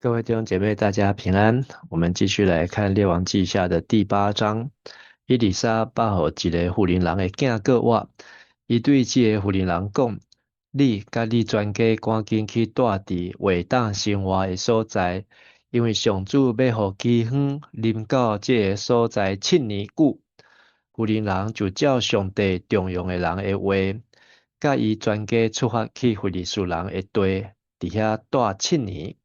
各位弟兄姐妹，大家平安。我们继续来看《列王记下》的第8章。伊丽莎把互一个妇人人的囝过活，伊对这个妇人人讲：你甲你全家赶紧去住伫伟大生活的所在，因为上主要互饥荒临到这个所在7年久。妇人人就照上帝重用的人的话，甲伊全家出发去非利士人的地，伫遐住7年。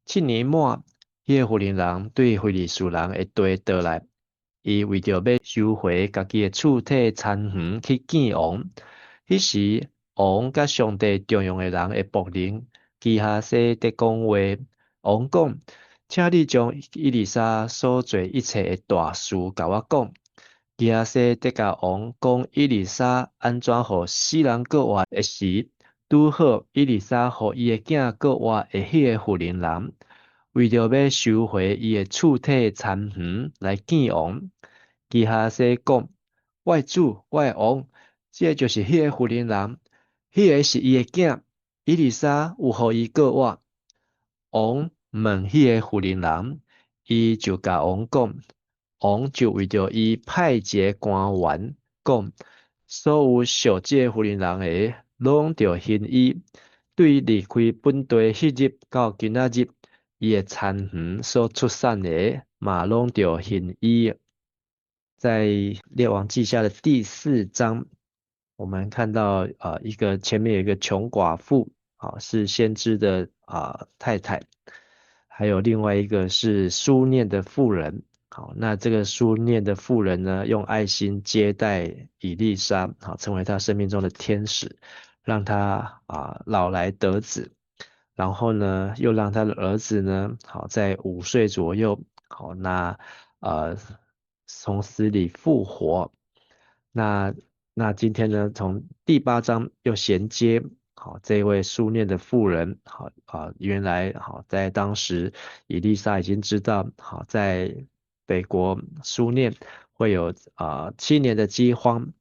7年满，迄个妇人人对非利士人的地倒来，伊为着要收回家己的躯体残垣去见王。迄时，王甲上帝重用的人的仆人基哈西在讲话，王讲：请你将伊丽莎所做一切的大事甲我讲。基哈西在甲王讲伊丽莎安怎互死人过活的时，拄好伊丽莎互伊的囝过活的迄个妇人人，为着要收回伊的躯体残垣来见王。基哈西讲：我的主，我的王，这就是迄个妇人人，迄个是伊的囝，伊丽莎有互伊过活。王问迄个妇人人，伊就甲王讲，王就为着伊派一个官员讲，所有属这个妇人人的，拢着行伊，对离开本地迄日到今仔日，伊的残垣所出产的，嘛拢着行伊。在列王记下的第4章，我们看到一个前面有一个穷寡妇，是先知的太太，还有另外一个是书念的妇人。好，那这个书念的妇人呢，用爱心接待以利沙，成为他生命中的天使，让他老来得子。然后呢，又让他的儿子呢，在5岁左右，呃从死里复活。那今天呢，从第8章又衔接，这位书念的妇人，原来在当时以利沙已经知道，在北国书念会有7年的饥荒，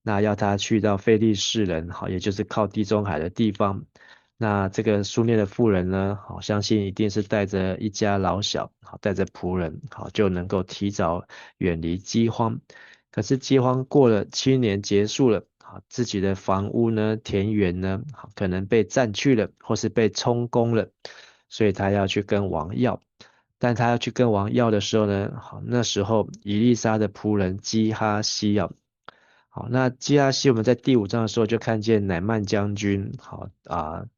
那要他去到非利士人，也就是靠地中海的地方。那这个书念的妇人呢，相信一定是带着一家老小，带着仆人，就能够提早远离饥荒。可是饥荒过了7年结束了，自己的房屋呢、田园呢，可能被占去了，或是被充公了，所以他要去跟王要。但他要去跟王要的时候呢，那时候以利沙的仆人基哈西好，那基哈西我们在第5章的时候就看见乃曼将军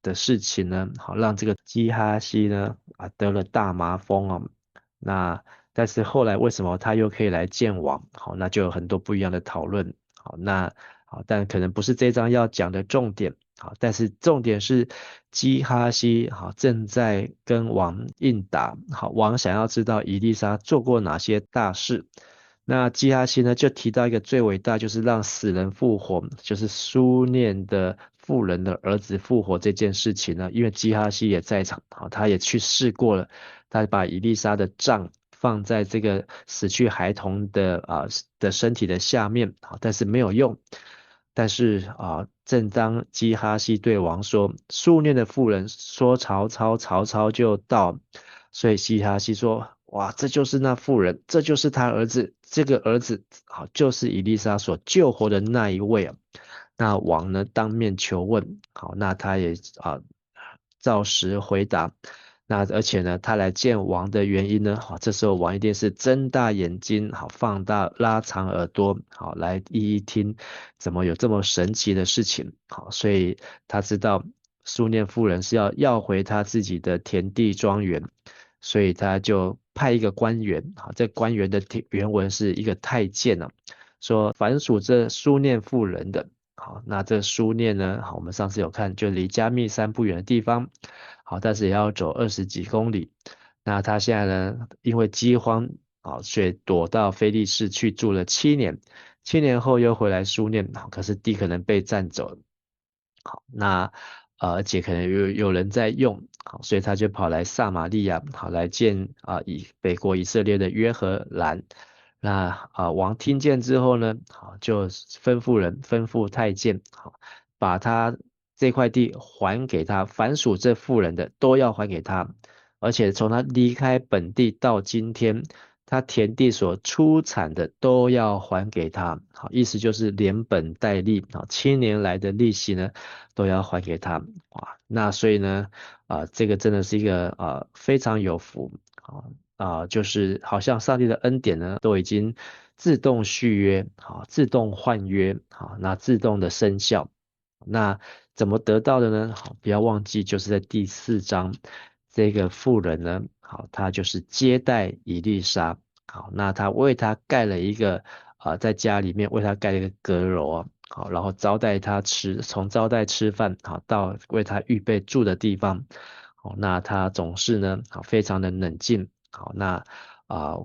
的事情呢，让这个基哈西呢得了大麻风哦。那但是后来为什么他又可以来见王？好，那就有很多不一样的讨论。但可能不是这章要讲的重点。但是重点是基哈西正在跟王应答。王想要知道以利沙做过哪些大事。那基哈西呢，就提到一个最伟大，就是让死人复活，就是书念的妇人的儿子复活这件事情呢。因为基哈西也在场，他也去试过了，他把以利沙的杖放在这个死去孩童的身体的下面，但是没有用。但是正当基哈西对王说，书念的妇人说曹操，曹操就到，所以基哈西说，哇，这就是那妇人，这就是他儿子，这个儿子就是以利沙所救活的那一位啊。那王呢当面求问，那他也照实回答。那而且呢，他来见王的原因呢，这时候王一定是睁大眼睛，放大拉长耳朵，来一一听，怎么有这么神奇的事情？所以他知道苏念夫人是要回他自己的田地庄园，所以他就派一个官员，这官员的原文是一个太监说凡属这苏念妇人的。那这苏念呢？我们上次有看，就离加密山不远的地方。但是也要走20几公里。那他现在呢，因为饥荒所以躲到非利士去住了7年。7年后又回来书念，可是地可能被占走了。那而且可能有人在用，所以他就跑来撒玛利亚，来见北国以色列的约和兰。那王听见之后呢，就吩咐太监，把他这块地还给他，凡属这妇人的都要还给他。而且从他离开本地到今天，他田地所出产的都要还给他。好，意思就是连本带利，好，7年来的利息呢都要还给他。哇，那所以呢，这个真的是一个非常有福就是好像上帝的恩典呢都已经自动续约，好，自动换约，好，那自动的生效。那怎么得到的呢？好，不要忘记，就是在第4章，这个妇人呢，好，她就是接待以利沙，好，那她为他盖了一个在家里面为他盖了一个阁楼啊，好，然后招待他吃，从招待吃饭，好，到为他预备住的地方，好，那他总是呢，好，非常的冷静，好，那啊。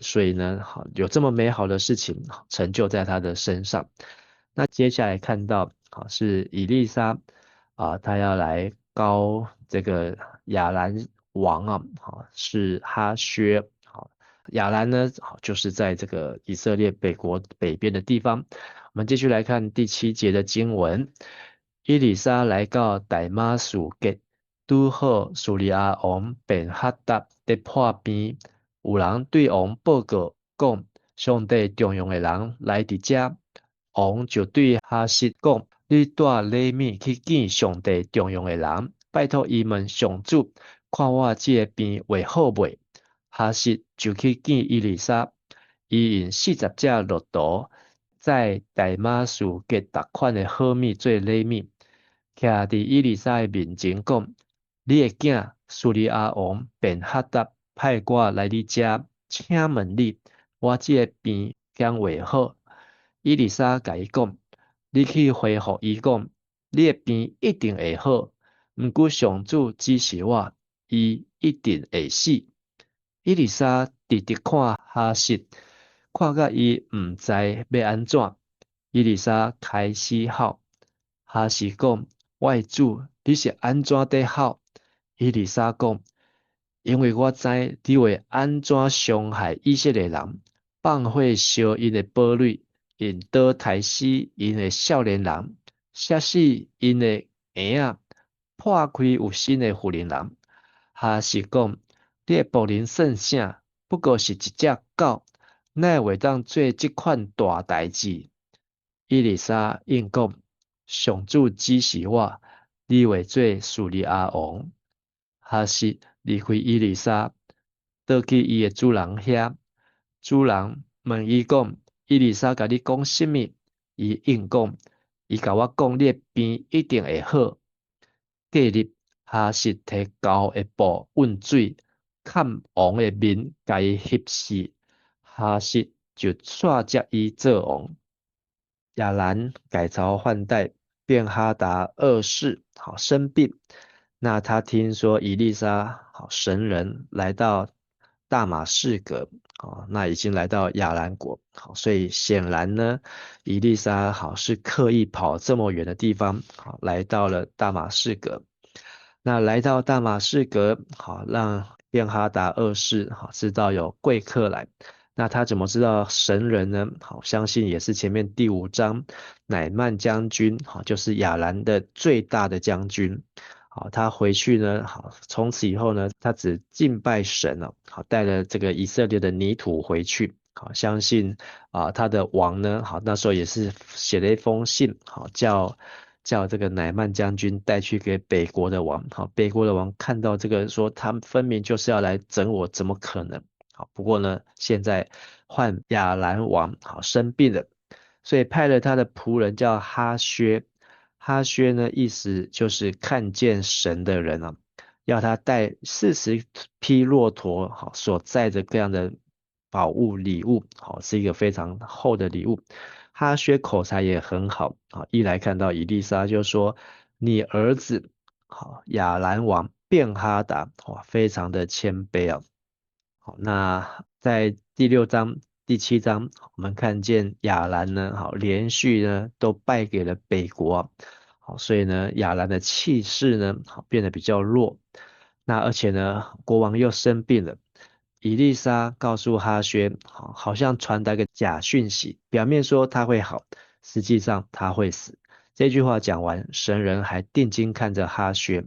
所以呢，好，有这么美好的事情成就在他的身上。那接下来看到，好，是以利沙他要来高这个亚兰王啊，好，是哈薛，好，亚兰呢，好，就是在这个以色列北国北边的地方。我们继续来看第7节的经文，以利沙来到大马士革，拄好苏利亚王便哈达在破边，有人对王报告讲，上帝重用的人来伫遮。王就对哈西讲：你带礼物去见上帝重用的人，拜托伊问上主，看我这个病会好袂？哈西就去见伊丽莎，伊用40只骆驼，在大马士革达款的好物做礼物，徛伫伊丽莎的面前讲：你的囝苏利亚王便哈达派我来你遮，请问你，我这个病将会好？伊丽莎甲伊讲：你去回复伊讲，你的病一定会好。毋过上主指示我，伊一定会死。伊丽莎直直看哈实，看甲伊毋知要安怎。伊丽莎开始哭，哈实讲：我的主，你是安怎在哭？伊丽莎讲：因为我知你会安怎伤害以色列人，放火烧因的堡垒。因倒杀死因的少年人，杀死因的婴仔，破开有心的妇人人。哈是讲，你的仆人算啥？不过是一只狗，奈会当做这款大代志？伊丽莎应讲，上主指示我，你会做苏利亚王。哈是离开伊丽莎，倒去伊的主人遐。主人问伊讲：伊丽莎甲你讲什么？伊应讲：伊甲我讲，你的病一定会好。隔日，哈是摕厚的布润水，看王的面，甲伊翕死。哈是就煞接伊做王。亚兰改朝换代，便哈达2世好生病。那他听说以利沙好神人来到大马士革，那已经来到亚兰国，好，所以显然呢，以利沙好是刻意跑这么远的地方，好，来到了大马士革。那来到大马士革，好，让便哈达2世好知道有贵客来。那他怎么知道神人呢？好，相信也是前面第5章，乃曼将军，好，就是亚兰的最大的将军。好，他回去呢，好，从此以后呢，他只敬拜神了，好，带了这个以色列的泥土回去，好，相信他的王呢，好，那时候也是写了一封信，好，叫这个乃曼将军带去给北国的王，好，北国的王看到这个说，他们分明就是要来整我，怎么可能？好，不过呢，现在换亚兰王，好，生病了，所以派了他的仆人叫哈薛。哈薛呢，意思就是看见神的人啊，要他带40匹骆驼，好，所载着各样的宝物礼物，好，是一个非常厚的礼物。哈薛口才也很好，啊，一来看到以利沙就说：你儿子，好，亚兰王便哈达，哇，非常的谦卑啊。好，那在第6章、第7章，我们看见亚兰呢，好，连续呢都败给了北国，好，所以呢，亚兰的气势呢，好，变得比较弱。那而且呢，国王又生病了。以利沙告诉哈薛，好像传达个假讯息，表面说他会好，实际上他会死。这句话讲完，神人还定睛看着哈薛。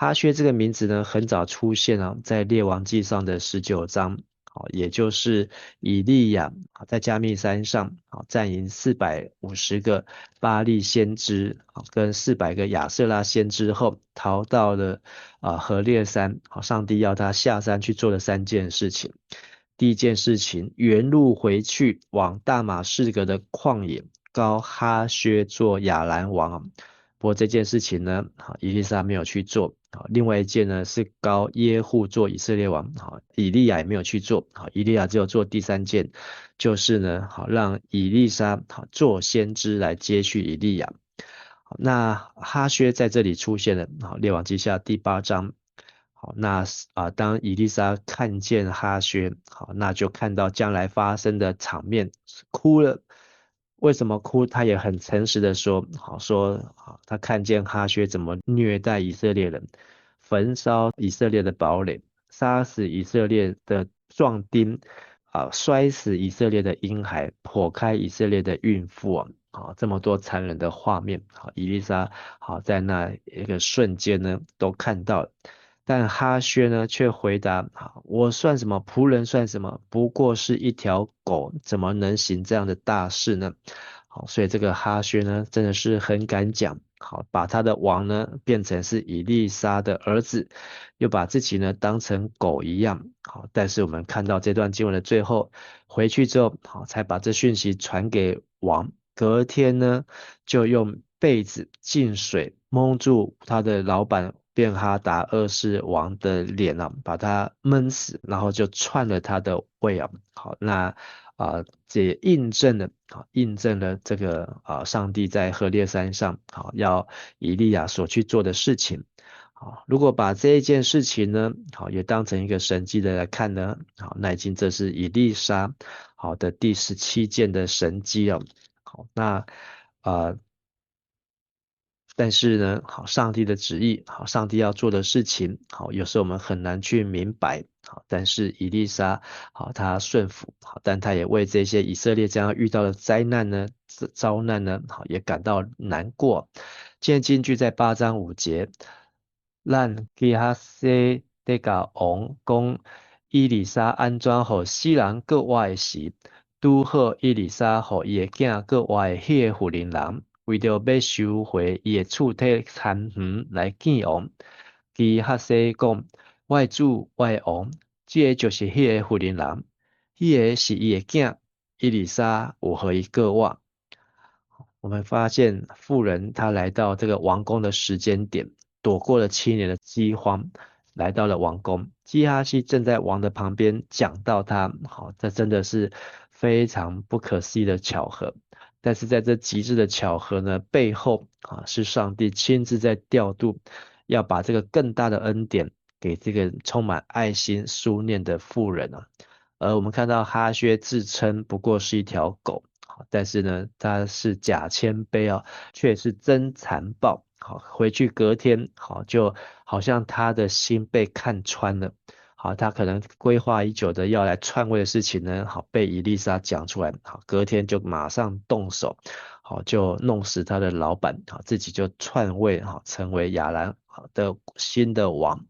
哈薛这个名字呢，很早出现啊，在列王记上的19章，好，也就是以利亚在加密山上好战赢450个巴力先知好跟400个亚舍拉先知后，逃到了何烈山，好，上帝要他下山去做了3件事情。第一件事情，原路回去往大马士革的旷野，高哈薛做亚兰王。不过这件事情呢，好，以利沙没有去做。好，另外一件呢是高耶户做以色列王。好，以利亚也没有去做。好，以利亚只有做第3件，就是呢，好让以利沙好做先知来接续以利亚。好，那哈薛在这里出现了。好，列王记下第8章。好，那当以利沙看见哈薛，好，那就看到将来发生的场面，哭了。为什么哭？他也很诚实的说，好，他看见哈薛怎么虐待以色列人，焚烧以色列的堡垒，杀死以色列的壮丁，摔死以色列的婴孩，剖开以色列的孕妇这么多残忍的画面，好，以利沙好在那一个瞬间呢都看到了。但哈薛呢，却回答：我算什么仆人？算什么？不过是一条狗，怎么能行这样的大事呢？好，所以这个哈薛呢，真的是很敢讲。好，把他的王呢变成是以利沙的儿子，又把自己呢当成狗一样。好，但是我们看到这段经文的最后，回去之后，好，才把这讯息传给王。隔天呢，就用被子浸水蒙住他的老板便哈达2世王的脸把他闷死，然后就篡了他的位好，那这也印证了这个上帝在何烈山上要以利亚所去做的事情。好，如果把这一件事情呢，好也当成一个神迹的来看呢，好，那已经这是以利沙好的第17件的神迹好，那呃，但是呢，好，上帝的旨意，好，上帝要做的事情，好，有时候我们很难去明白，好，但是以利沙，好，他顺服，好，但他也为这些以色列这样遇到的灾难呢、遭难呢，好，也感到难过。今天经句在8章5节，咱基哈西得甲王讲，以利沙安怎互死人各活的时，拄好以利沙互伊的囝各活的迄个妇人人。为着要收回伊的厝体残垣来见王，基哈西讲：我的主，我的王，这个就是迄个妇人人，迄个是伊的囝，伊丽莎有和伊过活。我们发现妇人她来到这个王宫的时间点，躲过了7年的饥荒，来到了王宫。基哈西正在王的旁边讲到他，好，这真的是非常不可思议的巧合。但是在这极致的巧合呢，背后是上帝亲自在调度，要把这个更大的恩典给这个充满爱心书念的妇人而我们看到哈薛自称不过是一条狗，但是呢，他是假谦卑却是真残暴。好，回去隔天，好，就好像他的心被看穿了。好，他可能规划已久的要来篡位的事情呢，好，被以利沙讲出来，好，隔天就马上动手，好，就弄死他的老板，好，自己就篡位，好，成为亚兰的新的王。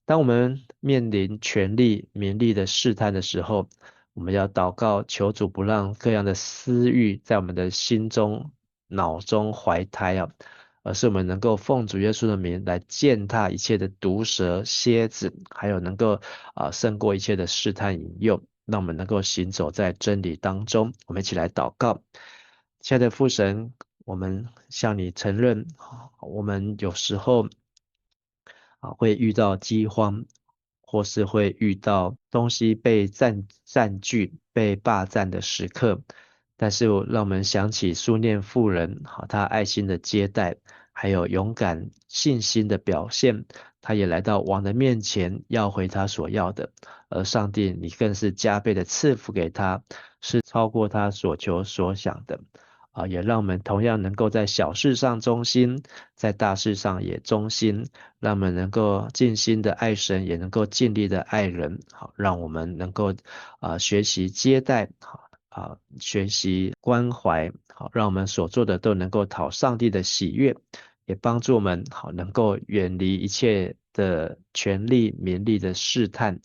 当我们面临权力、名利的试探的时候，我们要祷告，求主不让各样的私欲在我们的心中、脑中怀胎而是我们能够奉主耶稣的名来践踏一切的毒蛇、蝎子，还有能够胜过一切的试探引诱，让我们能够行走在真理当中。我们一起来祷告，亲爱的父神，我们向你承认，我们有时候会遇到饥荒，或是会遇到东西被占据、被霸占的时刻。但是让我们想起苏念妇人，好，她爱心的接待，还有勇敢信心的表现，她也来到王的面前要回她所要的，而上帝你更是加倍的赐福给她，是超过她所求所想的。也让我们同样能够在小事上忠心，在大事上也忠心，让我们能够尽心的爱神，也能够尽力的爱人。好，让我们能够学习接待，学习关怀，好，让我们所做的都能够讨上帝的喜悦，也帮助我们好能够远离一切的权力、名利的试探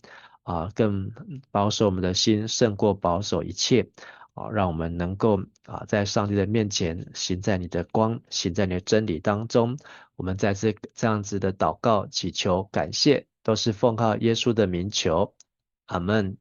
更保守我们的心，胜过保守一切让我们能够在上帝的面前行在你的光，行在你的真理当中。我们在这样子的祷告、祈求、感谢，都是奉靠耶稣的名求，阿门。